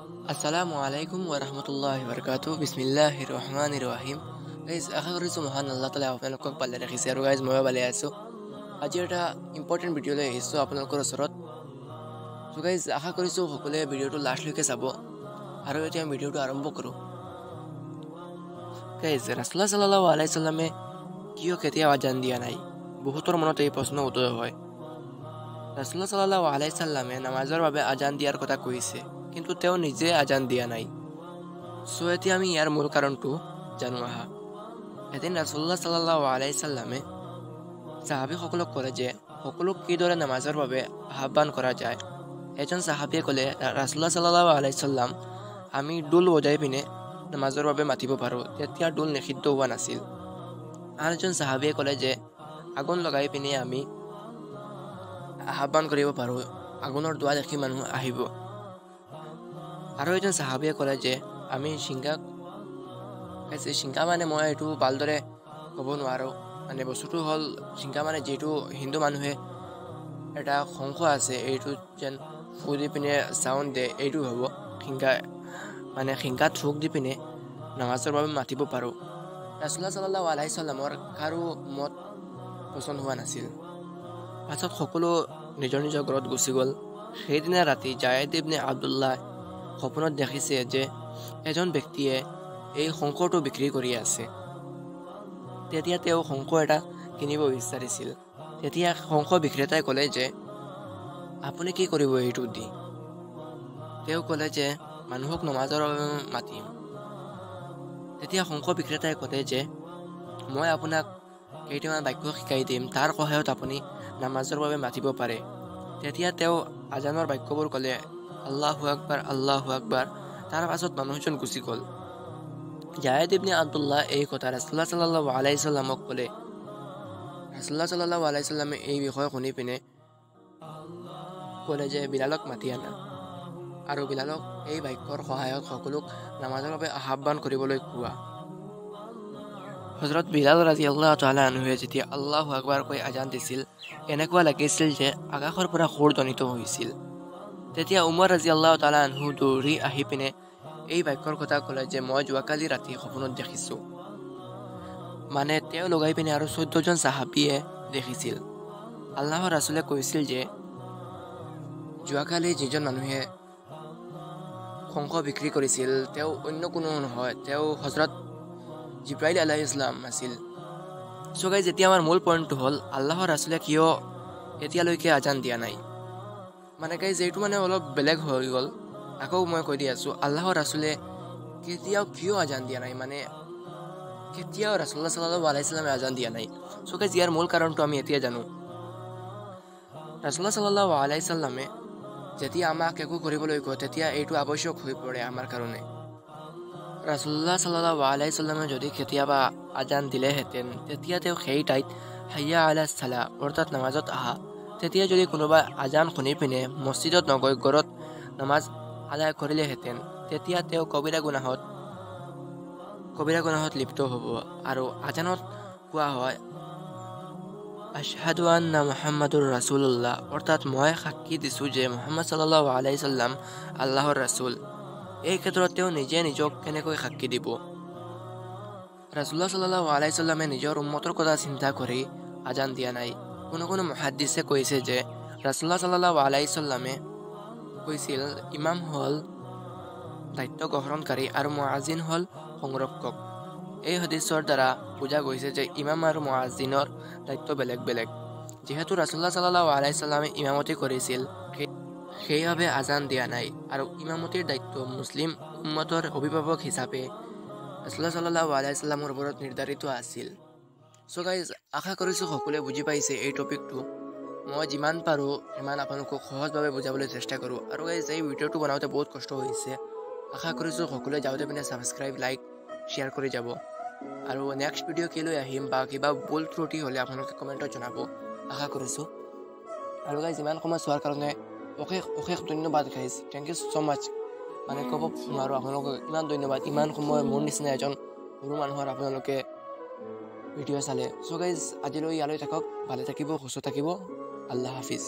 Assalamualaikum warahmatullahi wabarakatuh. Bismillahirrahmanirrahim. Guys আশা কৰিছোঁ মহান আল্লাহ তাআলাই আপোনালোকক ভালে ৰাখিছে আৰু গাইজ ময়ো ভালে আছোঁ। আজি এটা ইম্পৰ্টেণ্ট ভিডিঅ' লৈ আহিছোঁ আপোনালোকৰ ওচৰত। চ' গাইজ আশা কৰিছোঁ সকলোৱে ভিডিঅ'টো লাষ্টলৈকে চাব আৰু এতিয়া আমি ভিডিঅ'টো আৰম্ভ কৰোঁ। গাইজ ৰাছুলুল্লাহ সাল্লাল্লাহু আলাইহি সাল্লামে কিয় কেতিয়াও আজান দিয়া নাই? বহুতৰ মনত এই প্ৰশ্ন উদয় হয়। ৰাছুলুল্লাহ সাল্লাল্লাহু আলাইহি সাল্লামে নামাজৰ বাবে আজান দিয়াৰ কথা কৈছে, কিন্তু তেওঁ নিজে আজান দিয়া নাই। চ' এতিয়া আমি ইয়াৰ মূল কাৰণটো জানো আহা। এদিন ৰাছুলুল্লাহ সাল্লাল্লাহু আলাইহি সাল্লামে সাহাবীসকলক ক'লে যে সকলোক কিদৰে নামাজৰ বাবে আহ্বান কৰা যায়। এজন সাহাবীয়ে ক'লে, ৰাছুলুল্লাহ সাল্লাল্লাহু আলাইহি সাল্লাম, আমি ডোল বজাই পিনে নামাজৰ বাবে মাতিব পাৰোঁ। তেতিয়া ডোল নিষিদ্ধ হোৱা নাছিল। আন এজন সাহাবীয়ে ক'লে যে আগুন লগাই পিনে আমি আহ্বান কৰিব পাৰোঁ, আগুনৰ ধোঁৱা দেখি মানুহ আহিব। আৰু এজন সাহাবীয়ে ক'লে যে আমি শিংগা মানে মই এইটো ভালদৰে ক'ব নোৱাৰোঁ, মানে বস্তুটো হ'ল শিংগা মানে যিহেতু হিন্দু মানুহে এটা শংখ আছে, এইটো যেন ফু দি পিনে চাউণ্ড দিয়ে, এইটো হ'ব শিংগাত থুক দি পিনে নামাজৰ বাবে মাতিব পাৰোঁ। ৰাছুলুল্লাহ সাল্লাল্লাহু আলাইহি সাল্লামৰ কাৰো মত পচন্দ হোৱা নাছিল। পাছত সকলো নিজৰ নিজৰ ঘৰত গুচি গ'ল। সেইদিনা ৰাতি জায়েদ ইবনে আব্দুল্লাহ সপোনত দেখিছে যে এজন ব্যক্তিয়ে এই শংখটো বিক্ৰী কৰি আছে। তেতিয়া তেওঁ শংখ এটা কিনিব বিচাৰিছিল। তেতিয়া শংখ বিক্ৰেতাই ক'লে যে আপুনি কি কৰিব এইটো দি? তেওঁ ক'লে যে মানুহক নমাজৰ বাবে মাতিম। তেতিয়া শংখ বিক্ৰেতাই ক'লে যে মই আপোনাক কেইটামান বাক্য শিকাই দিম, তাৰ সহায়ত আপুনি নামাজৰ বাবে মাতিব পাৰে। তেতিয়া তেওঁ আজানৰ বাক্যবোৰ ক'লে, আল্লাহু আকবাৰ, আল্লাহু আকবাৰ। তাৰ পাছত মানুহজন গুচি গ'ল। জায়েদ ইবনে আব্দুল্লাহ এই কথা ৰাছুলুল্লাহ সাল্লাল্লাহু আলাইহি সাল্লামক ক'লে। ৰাছুলুল্লাহ সাল্লাল্লাহু আলাইহি সাল্লামে এই বিষয়ে শুনি পিনে ক'লে যে বিলালক মাতি আনা আৰু বিলালক এই বাক্যৰ সহায়ত সকলোক নামাজৰ বাবে আহ্বান কৰিবলৈ কোৱা। হযৰত বিলাল ৰাদিয়াল্লাহু তাআলা আনহুৱে যেতিয়া আল্লাহু আকবাৰ কৈ আজান দিছিল, এনেকুৱা লাগিছিল যে আকাশৰ পৰা সুৰ ধ্বনিত হৈছিল। তেতিয়া উমৰ ৰাদিয়াল্লাহু তাআলা আনহু দৌৰি আহি পিনে এই বাক্যৰ কথা ক'লে যে মই যোৱাকালি ৰাতি সপোনত দেখিছোঁ। মানে তেওঁ লগাই পিনে আৰু 14জন সাহাবীয়ে দেখিছিল। আল্লাহৰ ৰাছুলে কৈছিল যে যোৱাকালি যিজন মানুহে শংখ বিক্ৰী কৰিছিল তেওঁ অন্য কোনো নহয়, তেওঁ হযৰত জিব্ৰাইল আলাইহিছ সালাম আছিল। চ' গাইজ এতিয়া আমাৰ মূল পইণ্টটো হ'ল আল্লাহৰ ৰাছুলে কিয় এতিয়ালৈকে আজান দিয়া নাই। মানে গাইজ এইটো মানে অলপ বেলেগ হৈ গ'ল। আকৌ মই কৈ দি আছোঁ, আল্লাহৰ ৰাছুলে কেতিয়াও কিয় আজান দিয়া নাই, মানে কেতিয়াও ৰাছুলুল্লাহ সাল্লাল্লাহু আলাইহি সাল্লামে আজান দিয়া নাই। চ' গাইজ ইয়াৰ মূল কাৰণটো আমি এতিয়া জানো। ৰাছুলুল্লাহ সাল্লাল্লাহু আলাইহি সাল্লামে যেতিয়া আমাক একো কৰিবলৈ কয় তেতিয়া এইটো আৱশ্যক হৈ পৰে আমাৰ কাৰণে। ৰাছুলুল্লাহ সাল্লাল্লাহু আলাইহি সাল্লামে যদি কেতিয়াবা আজান দিলেহেঁতেন, তেতিয়া তেওঁ সেই ঠাইত হাইয়া আলাছ সালাহ অৰ্থাৎ নামাজত আহা। তেতিয়া যদি কোনোবা আজান শুনি পিনে মছজিদত নগৈ ঘৰত নামাজ আদায় কৰিলেহেঁতেন, তেতিয়া তেওঁ কবিৰা গুনাহত লিপ্ত হ'ব। আৰু আজানত কোৱা হয় আশহাদু আন্না মুহাম্মাদুৰ ৰাছুলুল্লাহ, অৰ্থাৎ মই সাক্ষী দিছোঁ যে মুহাম্মদ সাল্লাল্লাহু আলাইহি সাল্লাম আল্লাহৰ ৰাছুল। এই ক্ষেত্ৰত তেওঁ নিজে নিজক কেনেকৈ সাক্ষী দিব? ৰাছুলুল্লাহ সাল্লাল্লাহু আলাইহি সাল্লামে নিজৰ উম্মতৰ কথা চিন্তা কৰি আজান দিয়া নাই। কোনো মুহাদ্দিছে কৈছে যে ৰাছুলুল্লাহ সাল্লাল্লাহু আলাইহি সাল্লামে কৈছিল ইমাম হ'ল দায়িত্ব গ্ৰহণকাৰী আৰু মুআজ্জিন হ'ল সংৰক্ষক। এই হাদিছৰ দ্বাৰা বুজা গৈছে যে ইমাম আৰু মুআজ্জিনৰ দায়িত্ব বেলেগ বেলেগ। যিহেতু ৰাছুলুল্লাহ সাল্লাল্লাহু আলাইহি সাল্লামে ইমামতি কৰিছিল, সেইবাবে আজান দিয়া নাই। আৰু ইমামতিৰ দায়িত্ব মুছলিম উম্মতৰ অভিভাৱক হিচাপে ৰাছুলুল্লাহ সাল্লাল্লাহু আলাইহি সাল্লামৰ ওপৰত নিৰ্ধাৰিত আছিল। চ' গাইজ আশা কৰিছোঁ সকলোৱে বুজি পাইছে এই টপিকটো। মই যিমান পাৰোঁ সিমান আপোনালোকক সহজভাৱে বুজাবলৈ চেষ্টা কৰোঁ। আৰু গাইজ এই ভিডিঅ'টো বনাওঁতে বহুত কষ্ট হৈছে। আশা কৰিছোঁ সকলোৱে যাওঁতে পিনে ছাবস্ক্ৰাইব, লাইক, শ্বেয়াৰ কৰি যাব। আৰু নেক্সট ভিডিঅ' কি লৈ আহিম বা কিবা ভুল ত্ৰুটি হ'লে আপোনালোকে কমেণ্টত জনাব, আশা কৰিছোঁ। আৰু গাইজ ইমান সময় চোৱাৰ কাৰণে অশেষ ধন্যবাদ গাইজ, থেংক ইউ ছ' মাছ। মানে ক'ব নোৱাৰোঁ আপোনালোকক ইমান ধন্যবাদ। ইমান সময় মোৰ নিচিনা এজন সৰু মানুহৰ আপোনালোকে ভিডিঅ' চালে। চ' গাইজ আজিলৈ ইয়ালৈ থাকক, ভালে থাকিব, সুস্থ থাকিব, আল্লাহ হাফিজ।